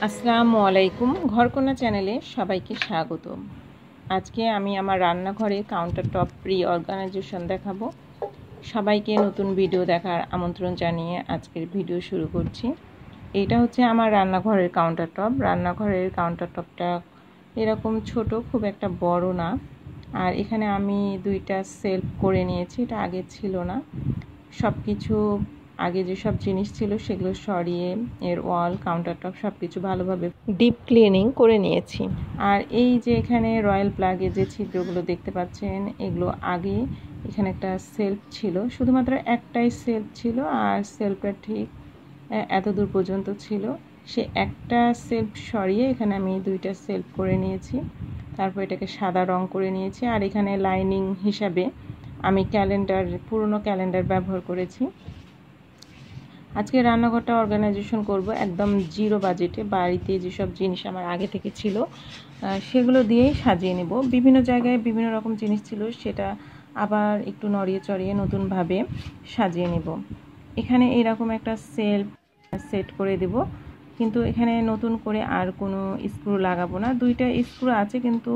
আসসালামু আলাইকুম, ঘরকন্যা চ্যানেলে সবাইকে স্বাগতম। আজকে আমি আমার রান্নাঘরে কাউন্টার টপ রিঅর্গানাইজেশন দেখাবো। সবাইকে নতুন ভিডিও দেখার আমন্ত্রণ জানিয়ে আজকের ভিডিও শুরু করছি। এইটা হচ্ছে আমার রান্নাঘরের কাউন্টার টপ। রান্নাঘরের কাউন্টার টপটা এরকম ছোট, খুব একটা বড় না। আর এখানে আমি দুইটা সেলফ করে নিয়েছি, এটা আগে ছিল না। সব কিছু আগে যেসব জিনিস ছিল সেগুলো সরিয়ে এর ওয়াল, কাউন্টার টপ সব কিছু ভালোভাবে ডিপ ক্লিনিং করে নিয়েছি। আর এই যে এখানে রয়্যাল প্লাগে যে ছিদ্রগুলো দেখতে পাচ্ছেন, এগুলো আগে এখানে একটা সেলফ ছিল, শুধুমাত্র একটাই সেলফ ছিল। আর সেলফটা ঠিক এত দূর পর্যন্ত ছিল। সে একটা সেলফ সরিয়ে এখানে আমি দুইটা সেলফ করে নিয়েছি। তারপর এটাকে সাদা রং করে নিয়েছি। আর এখানে লাইনিং হিসাবে আমি পুরনো ক্যালেন্ডার ব্যবহার করেছি। আজকে রান্নাঘরটা অর্গানাইজেশন করব একদম জিরো বাজেটে। বাড়িতে যেসব জিনিস আমার আগে থেকে ছিল সেগুলো দিয়েই সাজিয়ে নেব। বিভিন্ন জায়গায় বিভিন্ন রকম জিনিস ছিল, সেটা আবার একটু নড়িয়ে চড়িয়ে নতুনভাবে সাজিয়ে নেব। এখানে এরকম একটা সেট করে দেব, কিন্তু এখানে নতুন করে আর কোনো স্ক্রু লাগাবো না। দুইটা স্ক্রু আছে, কিন্তু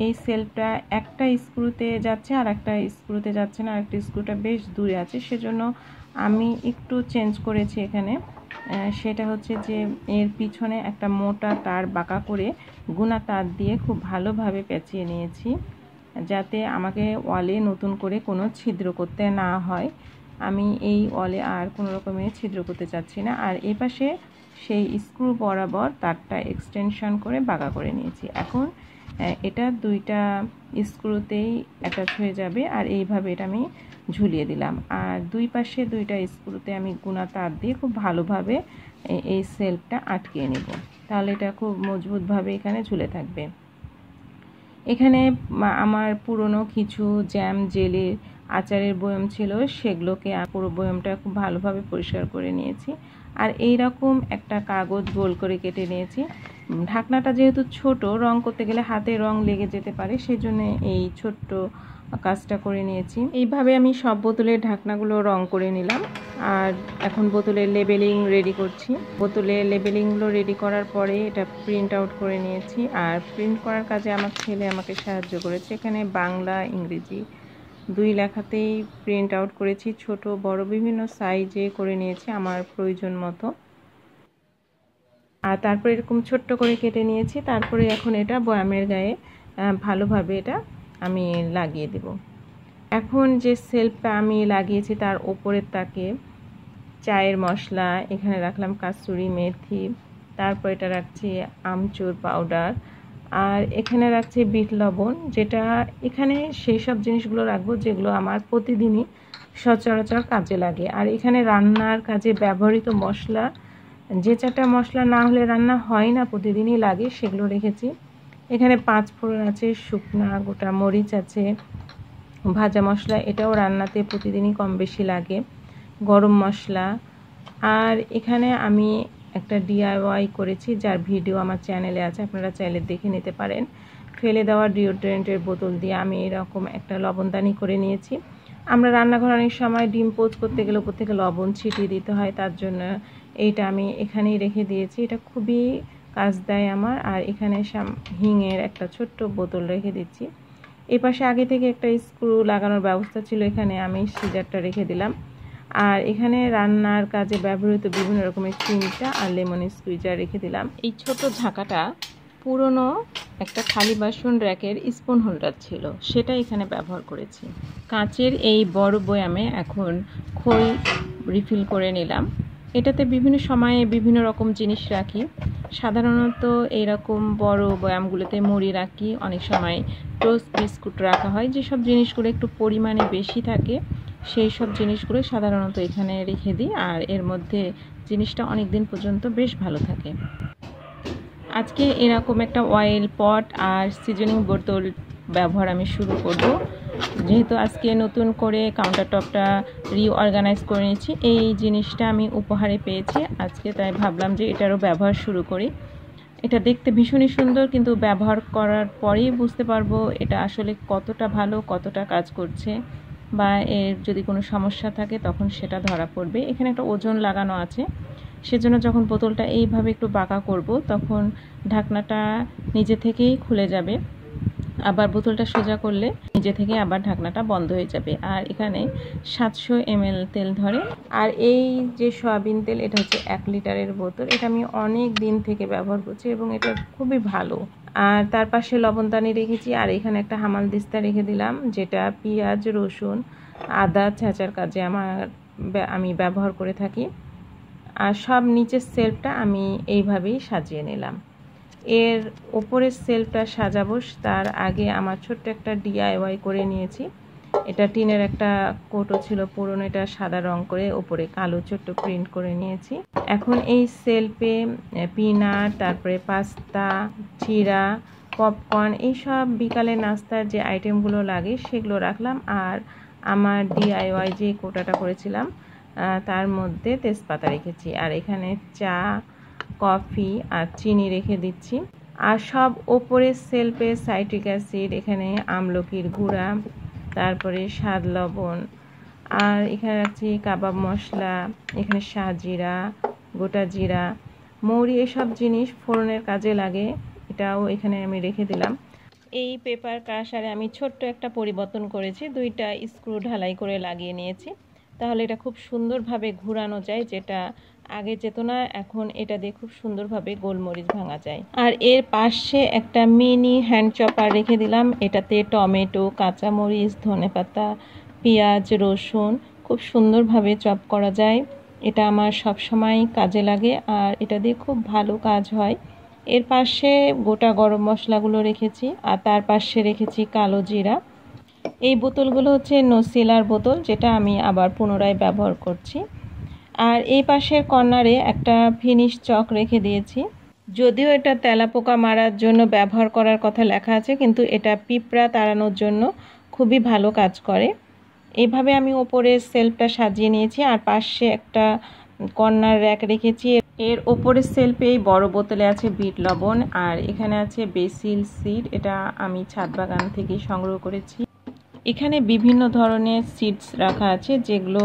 এই সেলফটা একটা স্ক্রুতে যাচ্ছে আর একটা স্ক্রুতে যাচ্ছে না। আরেকটা স্ক্রুটা বেশ দূরে আছে, সেজন্য আমি একটু চেঞ্জ করেছি এখানে। সেটা হচ্ছে যে এর পিছনে একটা মোটা তার বাঁকা করে গুনা তার দিয়ে খুব ভালোভাবে পেঁচিয়ে নিয়েছি, যাতে আমাকে ওয়ালে নতুন করে কোনো ছিদ্র করতে না হয়। আমি এই ওয়ালে আর কোনো রকমের ছিদ্র করতে চাচ্ছি না। আর এই পাশে সেই স্ক্রু বরাবর তারটা এক্সটেনশন করে বাঁকা করে নিয়েছি। এখন এটা দুইটা স্ক্রুতেই অ্যাটাচ হয়ে যাবে। আর এইভাবে এটা আমি ঝুলিয়ে দিলাম। আর দুই পাশে দুইটা স্ক্রুতে আমি গুনা তার দিয়ে খুব ভালোভাবে এই সেলফটা আটকিয়ে নেব, তাহলে এটা খুব মজবুতভাবে এখানে ঝুলে থাকবে। এখানে আমার পুরনো কিছু জ্যাম, জেলি, আচারের বয়ম ছিল, সেগুলোকে পুরো বয়মটা খুব ভালোভাবে পরিষ্কার করে নিয়েছি। আর এই রকম একটা কাগজ গোল করে কেটে নিয়েছি। ঢাকনাটা যেহেতু ছোট, রং করতে গেলে হাতে রং লেগে যেতে পারে, সেই জন্য এই ছোট্ট কাজটা করে নিয়েছি। এইভাবে আমি সব বোতলের ঢাকনাগুলো রং করে নিলাম। আর এখন বোতলের লেবেলিং রেডি করছি। বোতলের লেবেলিংগুলো রেডি করার পরে এটা প্রিন্ট আউট করে নিয়েছি। আর প্রিন্ট করার কাজে আমার ছেলে আমাকে সাহায্য করেছে। এখানে বাংলা, ইংরেজি দুই লেখাতেই প্রিন্ট আউট করেছি। ছোট বড় বিভিন্ন সাইজে করে নিয়েছি আমার প্রয়োজন মতো। আর তারপরে এরকম ছোট্ট করে কেটে নিয়েছি। তারপরে এখন এটা বয়ামের গায়ে ভালোভাবে এটা আমি লাগিয়ে দেব। এখন যে সেলফটা আমি লাগিয়েছি তার ওপরের তাকে চায়ের মশলা, এখানে রাখলাম কাসুরি মেথি, তারপর এটা রাখছি আমচুর পাউডার, আর এখানে রাখছি বিট লবণ, যেটা এখানে সেই সব জিনিসগুলো রাখবো যেগুলো আমার প্রতিদিনই সচরাচর কাজে লাগে। আর এখানে রান্নার কাজে ব্যবহৃত মশলা, যে চারটা মশলা না হলে রান্না হয় না, প্রতিদিনই লাগে, সেগুলো রেখেছি। এখানে 5 ফোড়ন আছে, শুকনা গোটা মরিচ আছে, ভাজা মশলা, এটাও রান্নাতে প্রতিদিনই কম বেশি লাগে, গরম মশলা। আর এখানে আমি একটা DIY করেছি, যার ভিডিও আমার চ্যানেলে আছে, আপনারা চাইলে দেখে নিতে পারেন। ফেলে দেওয়া ডিওড্রেন্টের বোতল দিয়ে আমি এরকম একটা লবণদানি করে নিয়েছি। আমরা রান্নাঘর অনেক সময় ডিম পোচ করতে গেলে উপর থেকে লবণ ছিটিয়ে দিতে হয়, তার জন্য এইটা আমি এখানেই রেখে দিয়েছি। এটা খুবই কাজ দেয় আমার। আর এখানে হিঙের একটা ছোট্ট বোতল রেখে দিচ্ছি। এই পাশে আগে থেকে একটা স্ক্রু লাগানোর ব্যবস্থা ছিল, এখানে আমি সিজারটা রেখে দিলাম। আর এখানে রান্নার কাজে ব্যবহৃত বিভিন্ন রকমের চিমটা আর লেমন স্কুইজার রেখে দিলাম। এই ছোট ঝাঁকাটা পুরনো একটা থালি বাসন র্যাকের স্পুন হোল্ডার ছিল, সেটা এখানে ব্যবহার করেছি। কাঁচের এই বড় বয়ামে এখন খই রিফিল করে নিলাম। এটাতে বিভিন্ন সময়ে বিভিন্ন রকম জিনিস রাখি। সাধারণত এইরকম বড় বয়ামগুলোতে মুড়ি রাখি, অনেক সময় টোস্ট বিস্কুট রাখা হয়। যেসব জিনিসগুলো একটু পরিমাণে বেশি থাকে সেই সব জিনিসগুলো সাধারণত এখানে রেখে দিই। আর এর মধ্যে জিনিসটা অনেক দিন পর্যন্ত বেশ ভালো থাকে। আজকে এরকম একটা অয়েল পট আর সিজনিং বোতল ব্যবহার আমি শুরু করব। যেহেতু আজকে নতুন করে কাউন্টার টপটা রিঅর্গানাইজ করে নিয়েছি, এই জিনিসটা আমি উপহারে পেয়েছি আজকে, তাই ভাবলাম যে এটারও ব্যবহার শুরু করি। এটা দেখতে ভীষণই সুন্দর, কিন্তু ব্যবহার করার পরেই বুঝতে পারবো এটা আসলে কতটা ভালো, কতটা কাজ করছে, বা এর যদি কোনো সমস্যা থাকে তখন সেটা ধরা পড়বে। এখানে একটা ওজন লাগানো আছে, সেজন্য যখন বোতলটা এইভাবে একটু বাঁকা করব তখন ঢাকনাটা নিজে থেকেই খুলে যাবে, আবার বোতলটা সোজা করলে নিজে থেকে আবার ঢাকনাটা বন্ধ হয়ে যাবে। আর এখানে 700 ml তেল ধরে। আর এই যে সয়াবিন তেল, এটা হচ্ছে 1 লিটারের বোতল। এটা আমি অনেক দিন থেকে ব্যবহার করছি এবং এটা খুবই ভালো। আর তার পাশে লবণদানি রেখেছি, আর এখানে একটা হামালদিস্তা রেখে দিলাম, যেটা পেঁয়াজ, রসুন, আদা ছেঁচার কাজে আমি ব্যবহার করে থাকি। আর সব নিচের সেলফটা আমি এইভাবেই সাজিয়ে নিলাম। এর ওপরের সেলফটা সাজাবো তার আগে আমার ছোট্ট একটা DIY করে নিয়েছি। এটা টিনের একটা কৌটো ছিল পুরনো, এটা সাদা রং করে ওপরে কালো ছোট্ট প্রিন্ট করে নিয়েছি। এখন এই সেলফে পিনাট, তারপরে পাস্তা, চিরা, পপকর্ন, এইসব বিকালে নাস্তার যে আইটেমগুলো লাগে সেগুলো রাখলাম। আর আমার DIY যে কৌটাটা করেছিলাম তার মধ্যে তেজপাতা রেখেছি। আর এখানে চা, কফি আর চিনি রেখে দিচ্ছি। আর সব ওপরের সেলফে সাইট্রিক অ্যাসিড, এখানে আমলকির গুঁড়া, তারপরে স্বাদ লবণ, আর এখানে রাখছি কাবাব মশলা, এখানে শাহজিরা, গোটা জিরা, মৌরি, এসব জিনিস ফোড়নের কাজে লাগে, এটাও এখানে আমি রেখে দিলাম। এই পেপার ক্রাশারে আমি ছোট্ট একটা পরিবর্তন করেছি, 2টা স্ক্রু ঢালাই করে লাগিয়ে নিয়েছি, তাহলে এটা খুব সুন্দরভাবে ঘোরানো যায়, যেটা আগে যেত না। এখন এটা দিয়ে খুব সুন্দরভাবে গোলমরিচ ভাঙা যায়। আর এর পাশে একটা মিনি হ্যান্ড চপার রেখে দিলাম, এটাতে টমেটো, কাঁচামরিচ, ধনেপাতা, পেঁয়াজ, রসুন খুব সুন্দরভাবে চপ করা যায়। এটা আমার সব সময় কাজে লাগে আর এটা দিয়ে খুব ভালো কাজ হয়। এর পাশে গোটা গরম মশলাগুলো রেখেছি, আর তার পাশে রেখেছি কালো জিরা। এই বোতলগুলো হচ্ছে নোসিলার বোতল, যেটা আমি আবার পুনরায় ব্যবহার করছি। আর এই পাশের কর্নারে একটা ফিনিশ চক রেখে দিয়েছি, যদিও এটা তেলাপোকা মারার জন্য ব্যবহার করার কথা লেখা আছে, কিন্তু এটা পিঁপড়া তাড়ানোর জন্য খুবই ভালো কাজ করে। এইভাবে আমি ওপরে সেলফটা সাজিয়ে নিয়েছি। আর পাশে একটা কর্নার র্যাক রেখেছি, এর ওপরের সেলফে এই বড় বোতলে আছে বিট লবণ, আর এখানে আছে বেসিল সিড, এটা আমি ছাদ বাগান থেকে সংগ্রহ করেছি। এখানে বিভিন্ন ধরনের সিডস রাখা আছে, যেগুলো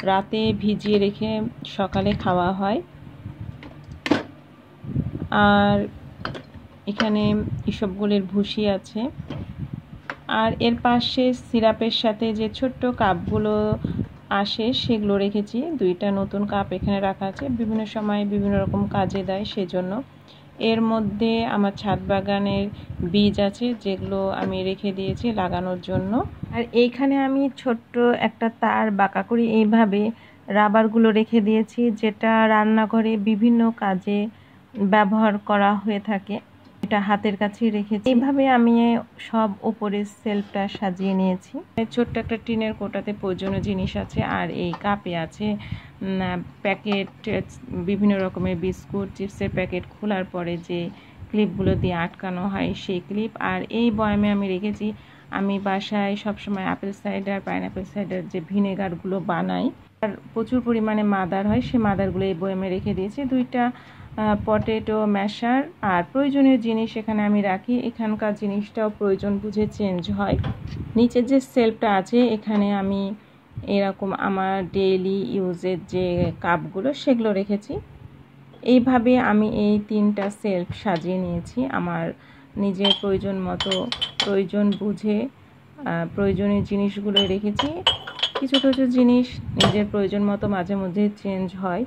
রাতে ভিজিয়ে রেখে সকালে খাওয়া হয়। আর এখানে ইসবগুলের ভুসি আছে। আর এর পাশে সিরাপের সাথে যে ছোট্ট কাপগুলো আসে সেগুলো রেখেছি, 2টা নতুন কাপ এখানে রাখা আছে, বিভিন্ন সময় বিভিন্ন রকম কাজে দেয় সেজন্য। এর মধ্যে আমার ছাদ বাগানের বীজ আছে, যেগুলো আমি রেখে দিয়েছি লাগানোর জন্য। আর এইখানে আমি ছোট্ট একটা তার বাঁকা করে এইভাবে রাবারগুলো রেখে দিয়েছি, যেটা রান্নাঘরে বিভিন্ন কাজে ব্যবহার করা হয়ে থাকে। এটা হাতের কাছেই রেখেছি। এইভাবে আমি সব উপরের সেলফটা সাজিয়ে নিয়েছি। ছোট্ট একটা টিনের কোটাতে প্রয়োজনীয় জিনিস আছে, আর এই কাপে আছে প্যাকেট, বিভিন্ন রকমের বিস্কুট, চিপসের প্যাকেট খোলার পরে যে ক্লিপগুলো দিয়ে আটকানো হয় সেই ক্লিপ। আর এই বয়ামে আমি রেখেছি, আমি বাসায় সবসময় আপেল সাইডার, পাইনঅ্যাপেল সাইডার যে ভিনেগারগুলো বানাই, আর প্রচুর পরিমাণে মাদার হয়, সেই মাদারগুলো এই বয়ামে রেখে দিয়েছি। 2টা পটেটো ম্যাশার আর প্রয়োজনীয় জিনিস এখানে আমি রাখি। এখানকার জিনিসটাও প্রয়োজন বুঝে চেঞ্জ হয়। নিচের যে সেলফটা আছে এখানে আমি এরকম আমার ডেইলি ইউজের যে কাপগুলো সেগুলো রেখেছি। এইভাবে আমি এই 3টা সেলফ সাজিয়ে নিয়েছি আমার নিজের প্রয়োজন মতো, প্রয়োজন বুঝে প্রয়োজনীয় জিনিসগুলো রেখেছি। কিছু কিছু জিনিস নিজের প্রয়োজন মতো মাঝে মধ্যে চেঞ্জ হয়।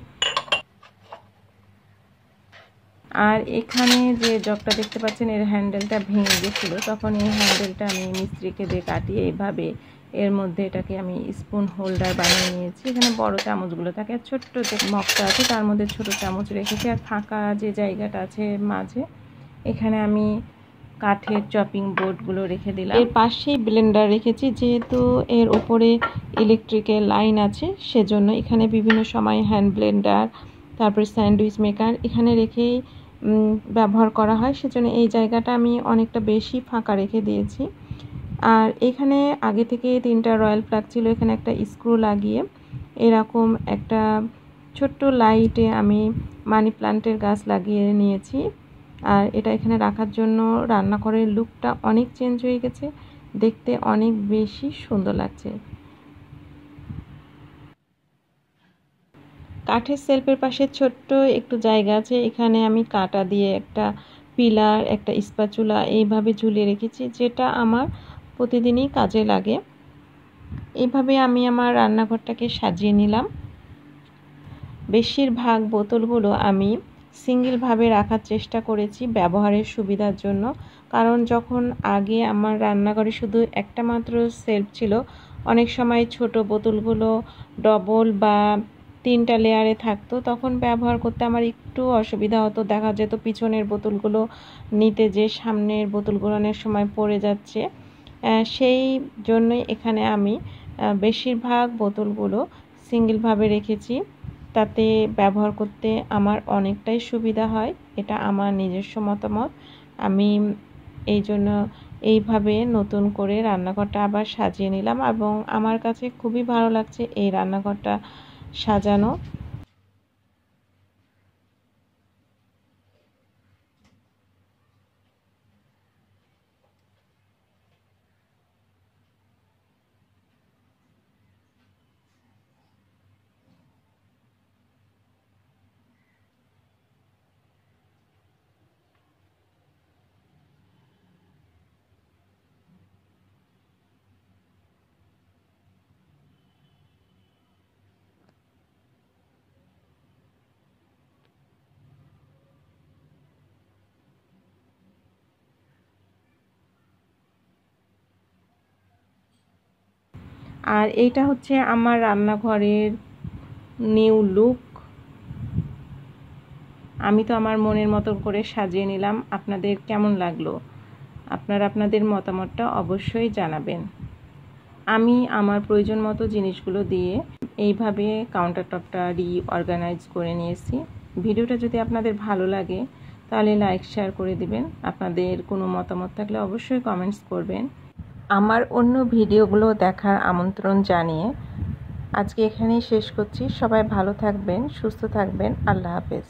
আর এখানে যে জগটা দেখতে পাচ্ছেন, এর হ্যান্ডেলটা ভেঙে গেছিলো, তখন এই হ্যান্ডেলটা আমি মিস্ত্রিকে দিয়ে কাটিয়ে এইভাবে এর মধ্যে এটাকে আমি স্পুন হোল্ডার বানিয়ে নিয়েছি। এখানে বড় চামচগুলো থাকে, আর ছোট্ট যে মগটা আছে তার মধ্যে ছোট চামচ রেখেছি। আর ফাঁকা যে জায়গাটা আছে মাঝে, এখানে আমি কাঠের চপিং বোর্ডগুলো রেখে দিলাম। এর পাশেই ব্লেন্ডার রেখেছি, যেহেতু এর ওপরে ইলেকট্রিকের লাইন আছে সেজন্য এখানে বিভিন্ন সময় হ্যান্ড ব্লেন্ডার, তারপরে স্যান্ডউইচ মেকার এখানে রেখেই ব্যবহার করা হয়, সেজন্য এই জায়গাটা আমি অনেকটা বেশি ফাঁকা রেখে দিয়েছি। আর এখানে আগে থেকে 3টা রয়্যাল প্লাগ ছিল, এখানে একটা স্ক্রু লাগিয়ে এরকম একটা ছোট্ট লাইটে আমি মানি প্লান্টের গাছ লাগিয়ে নিয়েছি। আর এটা এখানে রাখার জন্য রান্নাঘরের লুকটা অনেক চেঞ্জ হয়ে গেছে, দেখতে অনেক বেশি সুন্দর লাগছে। কাঠের সেলফের পাশে ছোট্ট একটু জায়গা আছে, এখানে আমি কাঁটা দিয়ে একটা পিলার, একটা স্প্যাচুলা এইভাবে ঝুলিয়ে রেখেছি, যেটা আমার প্রতিদিনই কাজে লাগে। এইভাবে আমি আমার রান্নাঘরটাকে সাজিয়ে নিলাম। বেশিরভাগ বোতলগুলো আমি সিঙ্গেলভাবে রাখার চেষ্টা করেছি ব্যবহারের সুবিধার জন্য, কারণ যখন আগে আমার রান্নাঘরে শুধু একটা মাত্র সেলফ ছিল, অনেক সময় ছোট বোতলগুলো ডবল বা 3টা লেয়ারে থাকতো, তখন ব্যবহার করতে আমার একটু অসুবিধা হতো। দেখা যেত পিছনের বোতলগুলো নিতে যে সামনের বোতলগুলো অনেক সময় পড়ে যাচ্ছে। সেই জন্যই এখানে আমি বেশিরভাগ বোতলগুলো সিঙ্গেলভাবে রেখেছি, তাতে ব্যবহার করতে আমার অনেকটাই সুবিধা হয়। এটা আমার নিজস্ব মতামত। আমি এই জন্য এইভাবে নতুন করে রান্নাঘরটা আবার সাজিয়ে নিলাম এবং আমার কাছে খুবই ভালো লাগছে এই রান্নাঘরটা সাজানো। আর এইটা হচ্ছে আমার রান্নাঘরের নিউ লুক। আমি তো আমার মনের মতো করে সাজিয়ে নিলাম। আপনাদের কেমন লাগলো? আপনারা আপনাদের মতামতটা অবশ্যই জানাবেন। আমি আমার প্রয়োজন মতো জিনিসগুলো দিয়ে এইভাবে কাউন্টার টপটা রিঅর্গানাইজ করে নিয়েছি। ভিডিওটা যদি আপনাদের ভালো লাগে তাহলে লাইক শেয়ার করে দিবেন। আপনাদের কোনো মতামত থাকলে অবশ্যই কমেন্টস করবেন। আমার অন্য ভিডিওগুলো দেখার আমন্ত্রণ জানিয়ে আজকে এখানেই শেষ করছি। সবাই ভালো থাকবেন, সুস্থ থাকবেন। আল্লাহ হাফেজ।